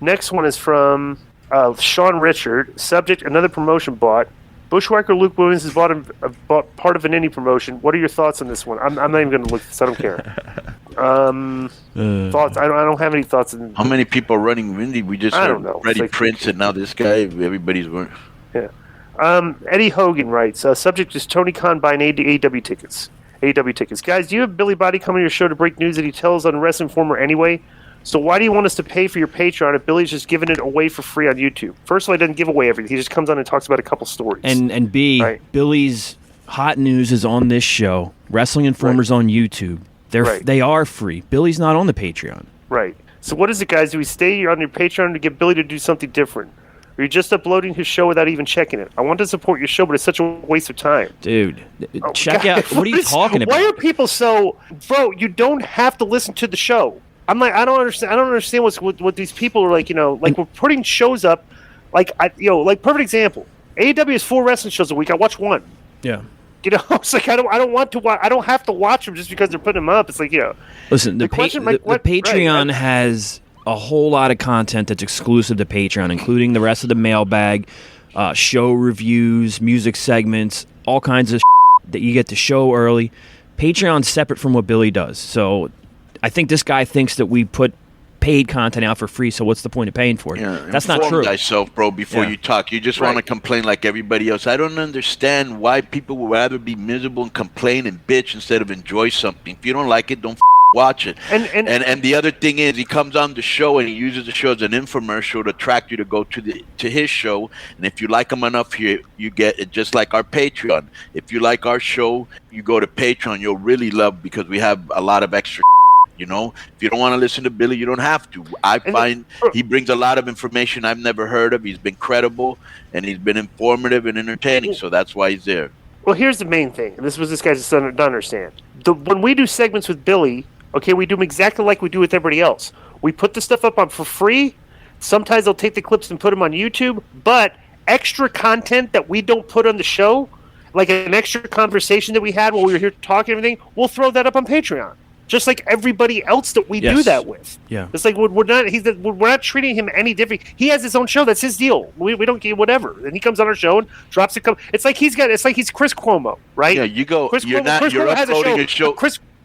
Next one is from Sean Richard. Subject: another promotion bought. Bushwhacker Luke Williams has bought part of an indie promotion. What are your thoughts on this one? I'm not even going to look this. I don't care. Thoughts? I don't have any thoughts. How many people are running indie? We just heard Freddie Prinze, and now this guy. Everybody's running. Yeah. Eddie Hogan writes. Subject is Tony Khan buying AEW tickets. AEW tickets. Guys, do you have Billy Body coming to your show to break news that he tells on Wrestling Informer anyway? So why do you want us to pay for your Patreon if Billy's just giving it away for free on YouTube? First of all, he doesn't give away everything. He just comes on and talks about a couple stories. And B, right. Billy's hot news is on this show. Wrestling Informer's on YouTube. They are free. Billy's not on the Patreon. Right. So what is it, guys? Do we stay on your Patreon to get Billy to do something different? Or are you just uploading his show without even checking it? I want to support your show, but it's such a waste of time. Dude, check out. What are you talking about? Why are people so... Bro, you don't have to listen to the show. I'm like, I don't understand what these people are like, like we're putting shows up, like perfect example. AEW has 4 wrestling shows a week. I watch one. Yeah. It's like I don't want to watch. I don't have to watch them just because they're putting them up. It's like, Listen, the Patreon has a whole lot of content that's exclusive to Patreon, including the rest of the mailbag, show reviews, music segments, all kinds of that you get to show early. Patreon's separate from what Billy does, so. I think this guy thinks that we put paid content out for free, so what's the point of paying for it? Yeah, that's not true. Inform thyself, bro, before you talk. You just want to complain like everybody else. I don't understand why people would rather be miserable and complain and bitch instead of enjoy something. If you don't like it, don't watch it. And the other thing is, he comes on the show and he uses the show as an infomercial to attract you to go to his show. And if you like him enough here, you get it just like our Patreon. If you like our show, you go to Patreon. You'll really love because we have a lot of extra. If you don't want to listen to Billy, you don't have to. I find he brings a lot of information I've never heard of. He's been credible, and he's been informative and entertaining, so that's why he's there. Well, here's the main thing, and this was this guy just doesn't understand. When we do segments with Billy, okay, we do them exactly like we do with everybody else. We put the stuff up on for free. Sometimes they'll take the clips and put them on YouTube, but extra content that we don't put on the show, like an extra conversation that we had while we were here talking and everything, we'll throw that up on Patreon. Just like everybody else that we do that with. Yeah. It's like we're not treating him any different. He has his own show. That's his deal. We don't get whatever. And he comes on our show and drops a couple. It's like he's Chris Cuomo, right? Yeah, you go. Chris You're Cuomo uploading a show.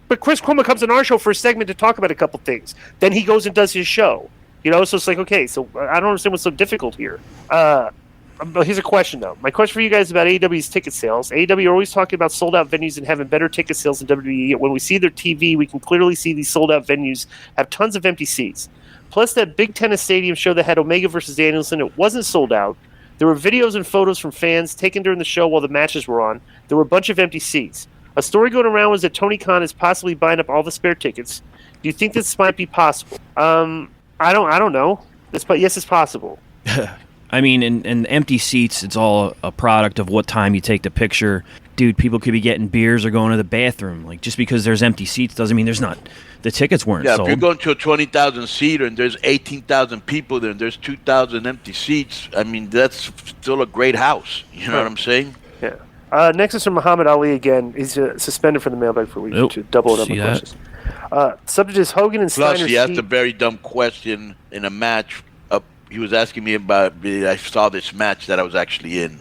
But Chris Cuomo comes on our show for a segment to talk about a couple things. Then he goes and does his show. So it's like, okay, so I don't understand what's so difficult here. Here's a question, though. My question for you guys about AEW's ticket sales. AEW are always talking about sold-out venues and having better ticket sales than WWE. When we see their TV, we can clearly see these sold-out venues have tons of empty seats. Plus, that Big Tennis Stadium show that had Omega versus Danielson, it wasn't sold out. There were videos and photos from fans taken during the show while the matches were on. There were a bunch of empty seats. A story going around was that Tony Khan is possibly buying up all the spare tickets. Do you think this might be possible? I don't know. Yes, it's possible. I mean, in empty seats, it's all a product of what time you take the picture. Dude, people could be getting beers or going to the bathroom. Like, just because there's empty seats doesn't mean the tickets weren't sold. Yeah, if you're going to a 20,000 seater and there's 18,000 people there and there's 2,000 empty seats, I mean, that's still a great house. You know what I'm saying? Yeah. Next is from Muhammad Ali again. He's suspended from the mailbag for a week to double it up on questions. Subject is Hogan and Steiner. Plus, he asked a very dumb question in a match. He was asking me about. I saw this match that I was actually in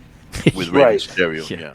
with Rey Mysterio. Yeah.